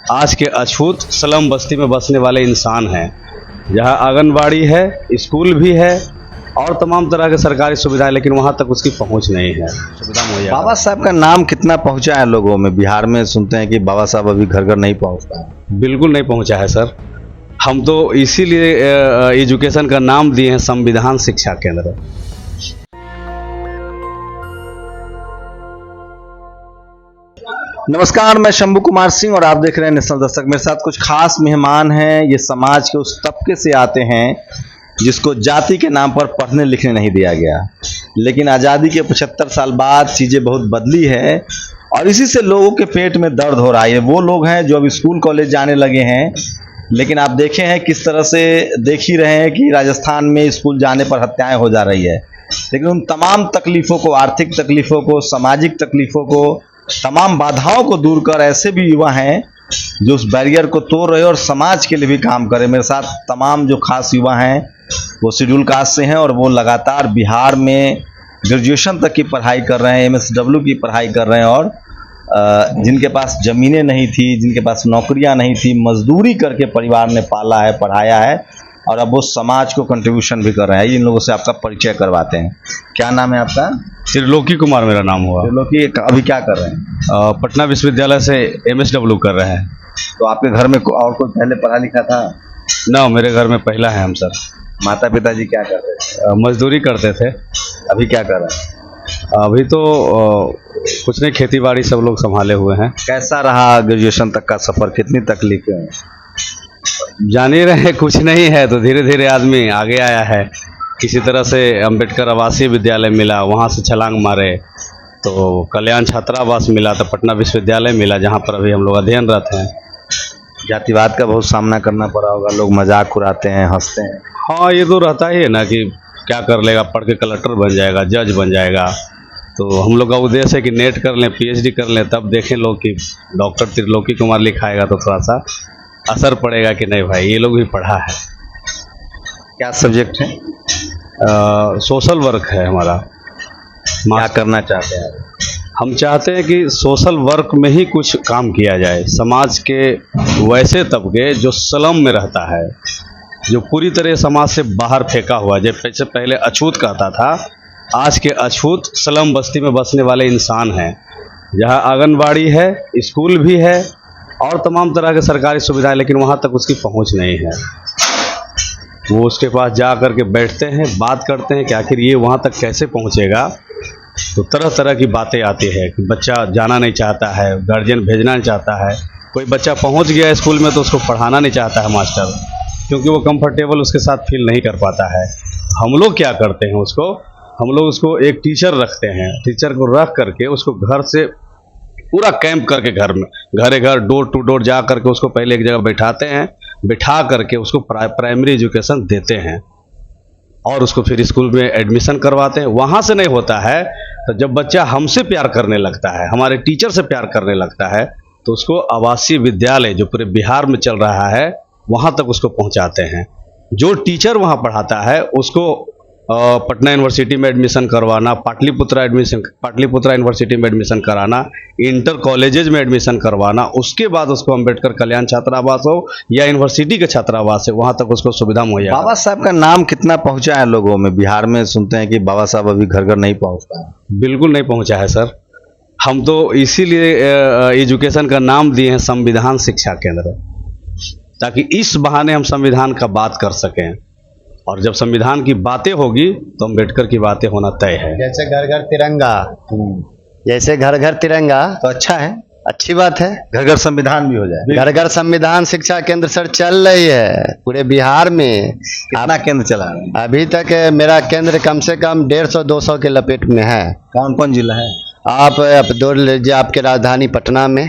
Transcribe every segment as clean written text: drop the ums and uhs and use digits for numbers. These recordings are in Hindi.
आज के अछूत स्लम बस्ती में बसने वाले इंसान हैं, जहां आंगनबाड़ी है, स्कूल भी है और तमाम तरह के सरकारी सुविधाएं, लेकिन वहां तक उसकी पहुंच नहीं है। सुविधा मुहैया बाबा साहब का नाम कितना पहुंचा है लोगों में? बिहार में सुनते हैं कि बाबा साहब अभी घर घर नहीं पहुंचता है। बिल्कुल नहीं पहुंचा है सर। हम तो इसीलिए एजुकेशन का नाम दिए हैं संविधान शिक्षा केंद्र। नमस्कार, मैं शंभू कुमार सिंह और आप देख रहे हैं नेशनल दस्तक। मेरे साथ कुछ खास मेहमान हैं। ये समाज के उस तबके से आते हैं जिसको जाति के नाम पर पढ़ने लिखने नहीं दिया गया, लेकिन आज़ादी के 75 साल बाद चीज़ें बहुत बदली है और इसी से लोगों के पेट में दर्द हो रहा है। वो लोग हैं जो अब स्कूल कॉलेज जाने लगे हैं, लेकिन आप देखे हैं किस तरह से देख ही रहे हैं कि राजस्थान में स्कूल जाने पर हत्याएं हो जा रही है। लेकिन उन तमाम तकलीफ़ों को, आर्थिक तकलीफ़ों को, सामाजिक तकलीफ़ों को, तमाम बाधाओं को दूर कर ऐसे भी युवा हैं जो उस बैरियर को तोड़ रहे हैं और समाज के लिए भी काम करें। मेरे साथ तमाम जो खास युवा हैं वो शेड्यूल कास्ट से हैं और वो लगातार बिहार में ग्रेजुएशन तक की पढ़ाई कर रहे हैं, MSW की पढ़ाई कर रहे हैं और जिनके पास ज़मीनें नहीं थी, जिनके पास नौकरियां नहीं थी, मजदूरी करके परिवार ने पाला है, पढ़ाया है और अब वो समाज को कंट्रीब्यूशन भी कर रहे हैं। इन लोगों से आपका परिचय करवाते हैं। क्या नाम है आपका? त्रिलोकी कुमार मेरा नाम हुआ। त्रिलोकी अभी क्या कर रहे हैं? पटना विश्वविद्यालय से MSW कर रहे हैं। तो आपके घर में और कोई पहले पढ़ा लिखा था? ना, मेरे घर में पहला है हम सर। माता पिताजी क्या कर रहे थे? मजदूरी करते थे। अभी क्या कर रहे हैं? अभी तो कुछ नहीं, खेती बाड़ी सब लोग संभाले हुए हैं। कैसा रहा ग्रेजुएशन तक का सफ़र? कितनी तकलीफें हैं? जान ही रहे हैं, कुछ नहीं है तो धीरे धीरे आदमी आगे आया है। किसी तरह से अंबेडकर आवासीय विद्यालय मिला, वहाँ से छलांग मारे तो कल्याण छात्रावास मिला, तो पटना विश्वविद्यालय मिला जहाँ पर अभी हम लोग अध्ययनरत हैं। जातिवाद का बहुत सामना करना पड़ा होगा, लोग मजाक उड़ाते हैं, हंसते हैं। हाँ, ये तो रहता ही है ना कि क्या कर लेगा, पढ़ के कलेक्टर बन जाएगा, जज बन जाएगा। तो हम लोग का उद्देश्य है कि नेट कर लें, PhD कर लें, तब देखें लोग कि डॉक्टर त्रिलोकी कुमार लिखाएगा तो थोड़ा सा असर पड़ेगा कि नहीं भाई ये लोग भी पढ़ा है। क्या सब्जेक्ट है? सोशल वर्क है हमारा। क्या करना चाहते हैं? हम चाहते हैं कि सोशल वर्क में ही कुछ काम किया जाए। समाज के वैसे तबके जो स्लम में रहता है, जो पूरी तरह समाज से बाहर फेंका हुआ, जैसे पहले अछूत कहता था, आज के अछूत स्लम बस्ती में बसने वाले इंसान हैं, जहां आंगनबाड़ी है, स्कूल भी है और तमाम तरह के सरकारी सुविधाएं, लेकिन वहां तक उसकी पहुंच नहीं है। वो उसके पास जा कर के बैठते हैं, बात करते हैं कि आखिर ये वहां तक कैसे पहुंचेगा। तो तरह तरह की बातें आती है कि बच्चा जाना नहीं चाहता है, गार्जियन भेजना नहीं चाहता है। कोई बच्चा पहुंच गया स्कूल में तो उसको पढ़ाना नहीं चाहता है मास्टर, क्योंकि वो कंफर्टेबल उसके साथ फील नहीं कर पाता है। हम लोग क्या करते हैं, हम लोग उसको एक टीचर रखते हैं। टीचर को रख करके उसको घर से पूरा कैंप करके घर में घर डोर टू डोर जा करके उसको पहले एक जगह बैठाते हैं, बिठा करके उसको प्राइमरी एजुकेशन देते हैं और उसको फिर स्कूल में एडमिशन करवाते हैं। वहाँ से नहीं होता है तो जब बच्चा हमसे प्यार करने लगता है, हमारे टीचर से प्यार करने लगता है, तो उसको आवासीय विद्यालय जो पूरे बिहार में चल रहा है वहाँ तक उसको पहुँचाते हैं। जो टीचर वहाँ पढ़ाता है उसको पटना यूनिवर्सिटी में एडमिशन करवाना, पाटलिपुत्रा यूनिवर्सिटी में एडमिशन कराना, इंटर कॉलेजेज में एडमिशन करवाना, उसके बाद उसको अंबेडकर कल्याण छात्रावास हो या यूनिवर्सिटी के छात्रावास है, वहाँ तक उसको सुविधा मुहैया। बाबा साहब का नाम कितना पहुंचा है लोगों में? बिहार में सुनते हैं कि बाबा साहब अभी घर घर नहीं पहुंचता है। बिल्कुल नहीं पहुँचा है सर। हम तो इसीलिए एजुकेशन का नाम दिए हैं संविधान शिक्षा केंद्र, ताकि इस बहाने हम संविधान का बात कर सकें। और जब संविधान की बातें होगी तो अम्बेडकर की बातें होना तय है। जैसे घर घर तिरंगा, जैसे घर घर तिरंगा तो अच्छा है, अच्छी बात है। घर घर संविधान भी हो जाए। घर घर संविधान शिक्षा केंद्र सर चल रही है पूरे बिहार में। कितना केंद्र चला? अभी तक मेरा केंद्र कम से कम 150-200 के लपेट में है। कौन कौन जिला है? आप दौड़ लीजिए, आपके राजधानी पटना में,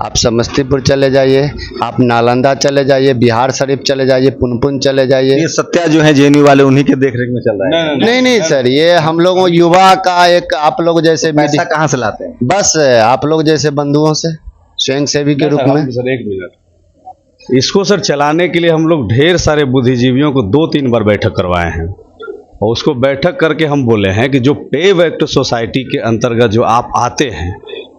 आप समस्तीपुर चले जाइए, आप नालंदा चले जाइए, बिहार शरीफ चले जाइए, पुनपुन चले जाइए। ये सत्या जो है JNU वाले, उन्हीं के देखरेख में चल रहा है। नहीं सर, ये हम लोगों युवा का एक, आप लोग जैसे पैसा कहाँ से लाते हैं? बस आप लोग जैसे बंधुओं से, स्वयंसेवी के रूप में। सर एक मिनट, इसको सर चलाने के लिए हम लोग ढेर सारे बुद्धिजीवियों को 2-3 बार बैठक करवाए हैं और उसको बैठक करके हम बोले हैं कि जो पे बैक टू सोसाइटी के अंतर्गत जो आप आते हैं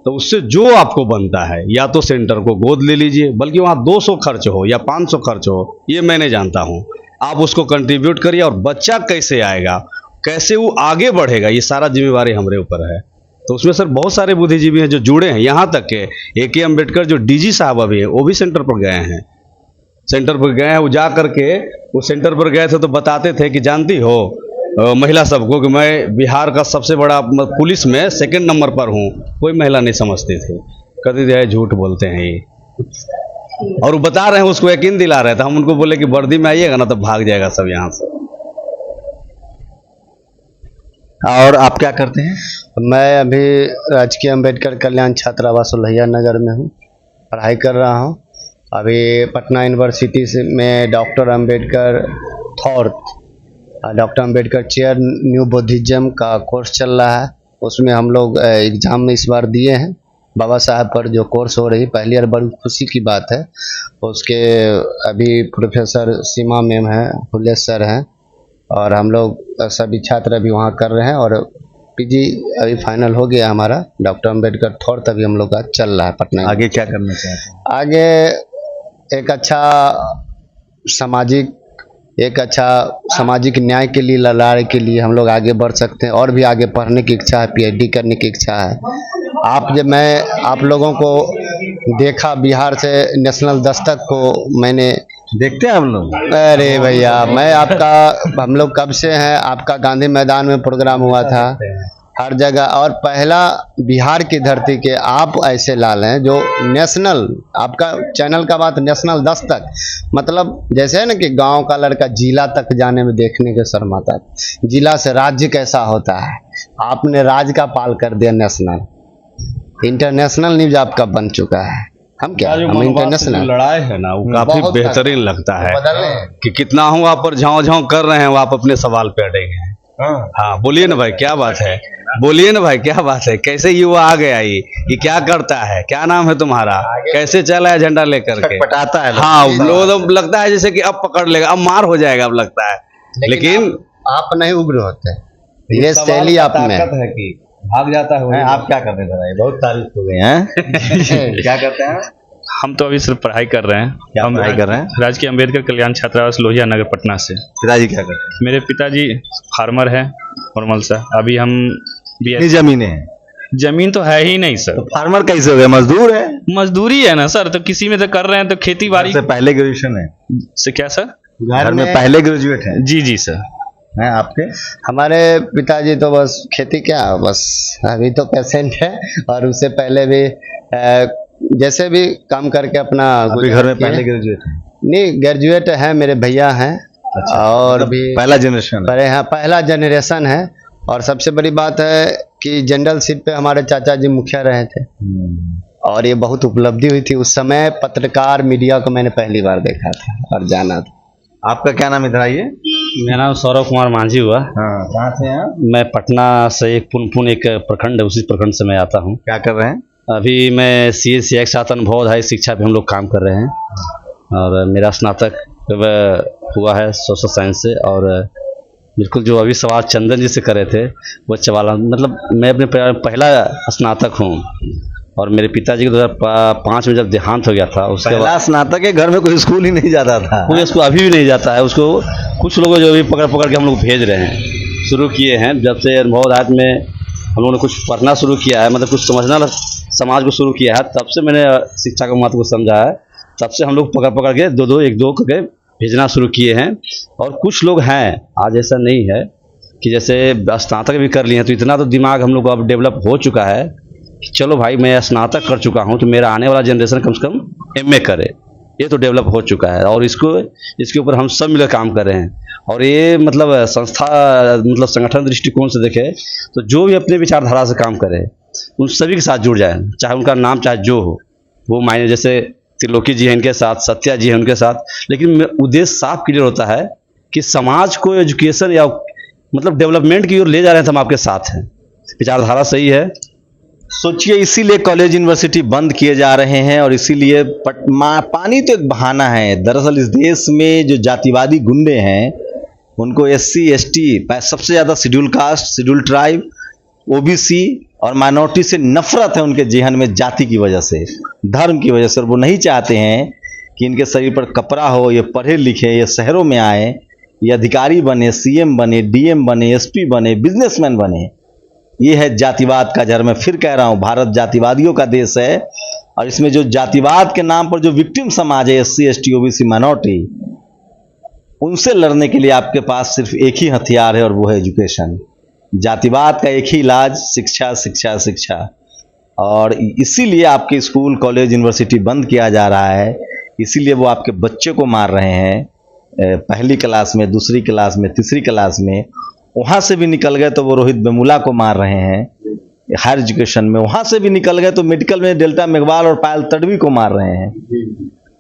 तो उससे जो आपको बनता है या तो सेंटर को गोद ले लीजिए, बल्कि वहाँ 200 खर्च हो या 500 खर्च हो, ये मैं नहीं जानता हूँ, आप उसको कंट्रीब्यूट करिए और बच्चा कैसे आएगा, कैसे वो आगे बढ़ेगा, ये सारा जिम्मेवारी हमारे ऊपर है। तो उसमें सर बहुत सारे बुद्धिजीवी हैं जो जुड़े हैं, यहाँ तक के A.K. अम्बेडकर जो DG साहब अभी है वो भी सेंटर पर गए हैं। सेंटर पर गए हैं, वो जा करके वो सेंटर पर गए थे तो बताते थे कि जानती हो महिला सबको कि मैं बिहार का सबसे बड़ा पुलिस में 2nd नंबर पर हूँ। कोई महिला नहीं समझती थी, कहती थी झूठ बोलते हैं ये, और वो बता रहे हैं, उसको यकीन दिला रहे थे। हम उनको बोले कि वर्दी में आइएगा ना तो भाग जाएगा सब यहाँ से। और आप क्या करते हैं? मैं अभी राजकीय अम्बेडकर कल्याण छात्रावास लोहिया नगर में हूँ, पढ़ाई कर रहा हूँ। अभी पटना यूनिवर्सिटी से में doctor Ambedkar chair new Buddhism का कोर्स चल रहा है। उसमें हम लोग एग्ज़ाम इस बार दिए हैं। बाबा साहब पर जो कोर्स हो रही पहली बार, बड़ी खुशी की बात है। उसके अभी प्रोफेसर सीमा मैम हैं, फुले सर हैं, और हम लोग सभी छात्र अभी वहाँ कर रहे हैं। और PG अभी फाइनल हो गया हमारा, डॉक्टर अम्बेडकर थॉट अभी हम लोग का चल रहा है पटना। आगे क्या करना चाहते हैं? आगे एक अच्छा सामाजिक न्याय के लिए, लड़ाई के लिए हम लोग आगे बढ़ सकते हैं। और भी आगे पढ़ने की इच्छा है, PhD करने की इच्छा है। आप लोगों को देखा बिहार से नेशनल दस्तक को मैंने देखते हैं हम लोग। अरे भैया, हम लोग कब से हैं, आपका गांधी मैदान में प्रोग्राम हुआ था, हर जगह। और पहला बिहार की धरती के आप ऐसे लाल हैं जो नेशनल, आपका चैनल का बात नेशनल दस्तक, मतलब जैसे है ना कि गांव का लड़का जिला तक जाने में देखने के शर्माता है, जिला से राज्य कैसा होता है, आपने राज्य का पाल कर दिया नेशनल, इंटरनेशनल न्यूज आपका बन चुका है। हम इंटरनेशनल लड़ाई है ना, वो काफी बेहतरीन लगता है कि कितना हूँ आप पर झाँव कर रहे हैं, वो आप अपने सवाल पे अड़ेंगे हैं। हाँ बोलिए ना भाई, क्या बात है, बोलिए ना भाई, क्या बात है, कैसे युवा आ गया, ये क्या करता है, क्या नाम है तुम्हारा, कैसे चला है झंडा लेकर के, पटाता है। हाँ, लोग लगता है जैसे कि अब पकड़ लेगा, अब मार हो जाएगा, अब लगता है। लेकिन आप नहीं उग्र होते, ये शैली आप में है कि भाग जाता है। आप क्या करते हैं? बहुत तारीफ हो गई हैं। क्या करते हैं? हम तो अभी सिर्फ पढ़ाई कर रहे हैं। क्या पढ़ाई कर रहे हैं? राजकीय अम्बेडकर कल्याण छात्रावास लोहिया नगर पटना से। पिताजी क्या करते हैं? मेरे पिताजी फार्मर है, नॉर्मल सा। अभी हम कितनी जमीनें हैं? जमीन तो है ही नहीं सर। तो फार्मर कैसे हो गए? मजदूर है। मजदूरी है ना सर, तो किसी में तो कर रहे हैं, तो खेती बाड़ी से पहले ग्रेजुएशन है से। क्या सर? घर में पहले ग्रेजुएट है? जी सर। हैं आपके? हमारे पिताजी तो बस खेती, क्या बस अभी तो पेशेंट है, और उससे पहले भी जैसे भी काम करके अपना घर में पहले ग्रेजुएट है? नहीं, ग्रेजुएट है, मेरे भैया हैं। अच्छा, और मतलब भी पहला जनरेशन है? हाँ, पहला जनरेशन है। और सबसे बड़ी बात है कि जनरल सीट पे हमारे चाचा जी मुखिया रहे थे, और ये बहुत उपलब्धि हुई थी उस समय। पत्रकार मीडिया को मैंने पहली बार देखा था और जाना था। आपका क्या नाम? इधर आइए। मेरा नाम सौरभ कुमार मांझी हुआ। हाँ, कहाँ से हैं आप? मैं पटना से, एक पुनपुन एक प्रखंड है, उसी प्रखंड से मैं आता हूँ। क्या कर रहे हैं? अभी मैं CA के साथ अनुभवधायी शिक्षा पे हम लोग काम कर रहे हैं, और मेरा स्नातक हुआ है सोशल साइंस से। और बिल्कुल जो अभी सवाल चंदन जी से करे थे, वो सवाल, मतलब मैं अपने पहला स्नातक हूँ, और मेरे पिताजी के 2005 में जब देहांत हो गया था, उसके पहला स्नातक के घर में कोई स्कूल ही नहीं जाता था। कोई उसको अभी भी नहीं जाता है। उसको कुछ लोग जो अभी पकड़ के हम लोग भेज रहे हैं, शुरू किए हैं। जब से अनुभवधायक में हम लोगों ने कुछ पढ़ना शुरू किया है, मतलब कुछ समझना समाज को शुरू किया है, तब से मैंने शिक्षा के महत्व को समझा है। तब से हम लोग पकड़ के दो करके भेजना शुरू किए हैं। और कुछ लोग हैं, आज ऐसा नहीं है कि जैसे स्नातक भी कर लिए हैं तो इतना तो दिमाग हम लोग को अब डेवलप हो चुका है कि चलो भाई, मैं स्नातक कर चुका हूँ तो मेरा आने वाला जनरेशन कम से कम MA करे, ये तो डेवलप हो चुका है। और इसके ऊपर हम सब मिलकर काम कर रहे हैं। और ये मतलब संगठन दृष्टिकोण से देखें तो जो भी अपने विचारधारा से काम करे उन सभी के साथ जुड़ जाए, चाहे उनका नाम चाहे जो हो, वो मायने जैसे त्रिलोकी जी हैं इनके साथ, सत्या जी हैं उनके साथ, लेकिन उद्देश्य साफ क्लियर होता है कि समाज को एजुकेशन या मतलब डेवलपमेंट की ओर ले जा रहे हैं, तो हम आपके साथ हैं। विचारधारा सही है। सोचिए, इसीलिए कॉलेज यूनिवर्सिटी बंद किए जा रहे हैं, और इसीलिए पानी तो एक बहाना है। दरअसल इस देश में जो जातिवादी गुंडे हैं उनको SC ST, सबसे ज़्यादा schedule caste, schedule tribe, OBC और माइनॉरिटी से नफरत है उनके जेहन में, जाति की वजह से, धर्म की वजह से। और वो नहीं चाहते हैं कि इनके शरीर पर कपड़ा हो, ये पढ़े लिखे, ये शहरों में आए, ये अधिकारी बने, सीएम बने, डीएम बने, एसपी बने, बिजनेसमैन बने। ये है जातिवाद का जड़। मैं फिर कह रहा हूँ, भारत जातिवादियों का देश है, और इसमें जो जातिवाद के नाम पर जो विक्टिम समाज है, एससी, एसटी, ओबीसी, माइनॉरिटी, उनसे लड़ने के लिए आपके पास सिर्फ एक ही हथियार है, और वो है एजुकेशन। जातिवाद का एक ही इलाज शिक्षा, शिक्षा, शिक्षा। और इसीलिए आपके स्कूल, कॉलेज, यूनिवर्सिटी बंद किया जा रहा है। इसीलिए वो आपके बच्चे को मार रहे हैं, पहली क्लास में, दूसरी क्लास में, तीसरी क्लास में। वहाँ से भी निकल गए तो वो रोहित वेमुला को मार रहे हैं हायर एजुकेशन में। वहाँ से भी निकल गए तो मेडिकल में डेल्टा मेघवाल और पायल तडवी को मार रहे हैं।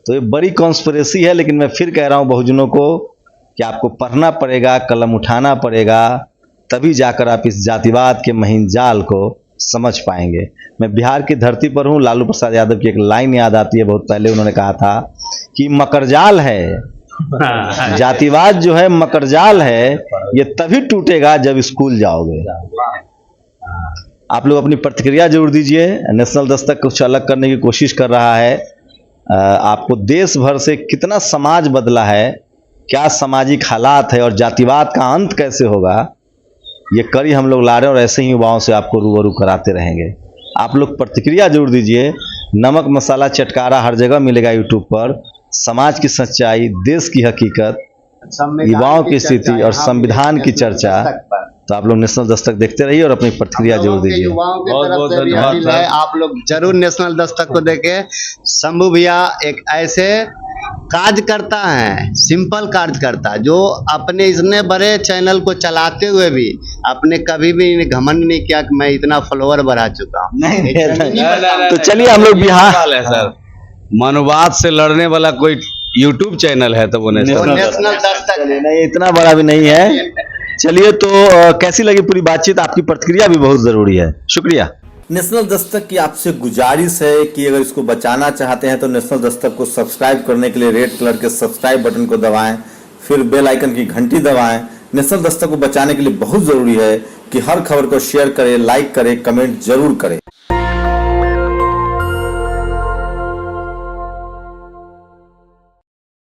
तो ये बड़ी कॉन्स्पिरेसी है। लेकिन मैं फिर कह रहा हूँ बहुजनों को कि आपको पढ़ना पड़ेगा, कलम उठाना पड़ेगा, तभी जाकर आप इस जातिवाद के महीन जाल को समझ पाएंगे। मैं बिहार की धरती पर हूँ। लालू प्रसाद यादव की एक लाइन याद आती है, बहुत पहले उन्होंने कहा था कि मकरजाल है, जातिवाद जो है मकरजाल है, ये तभी टूटेगा जब स्कूल जाओगे। आप लोग अपनी प्रतिक्रिया जरूर दीजिए। नेशनल दस्तक कुछ अलग करने की कोशिश कर रहा है। आपको देश भर से कितना समाज बदला है, क्या सामाजिक हालात है, और जातिवाद का अंत कैसे होगा, ये कड़ी हम लोग ला रहे हैं। और ऐसे ही युवाओं से आपको रूबरू कराते रहेंगे। आप लोग प्रतिक्रिया जरूर दीजिए। नमक मसाला चटकारा हर जगह मिलेगा यूट्यूब पर। समाज की सच्चाई, देश की हकीकत, युवाओं की स्थिति और संविधान की चर्चा। तो आप लोग नेशनल दस्तक देखते रहिए और अपनी प्रतिक्रिया जरूर दीजिए। बहुत बहुत धन्यवाद है। आप लोग जरूर नेशनल दस्तक को देखें। शंभू भैया एक ऐसे कार्यकर्ता हैं, सिंपल कार्यकर्ता, जो अपने इतने बड़े चैनल को चलाते हुए भी आपने कभी भी घमंड नहीं किया कि मैं इतना फॉलोअर बढ़ा चुका हूँ। तो चलिए हम लोग बिहार है सर, मनुवाद से लड़ने वाला कोई यूट्यूब चैनल है तो वो नेशनल दस्तक नहीं, इतना बड़ा भी नहीं है। चलिए तो कैसी लगी पूरी बातचीत? आपकी प्रतिक्रिया भी बहुत जरूरी है। शुक्रिया। नेशनल दस्तक की आपसे गुजारिश है कि अगर इसको बचाना चाहते हैं तो नेशनल दस्तक को सब्सक्राइब करने के लिए रेड कलर के सब्सक्राइब बटन को दबाएं, फिर बेल आइकन की घंटी दबाएं। नेशनल दस्तक को बचाने के लिए बहुत जरूरी है कि हर खबर को शेयर करें, लाइक करें, कमेंट जरूर करें।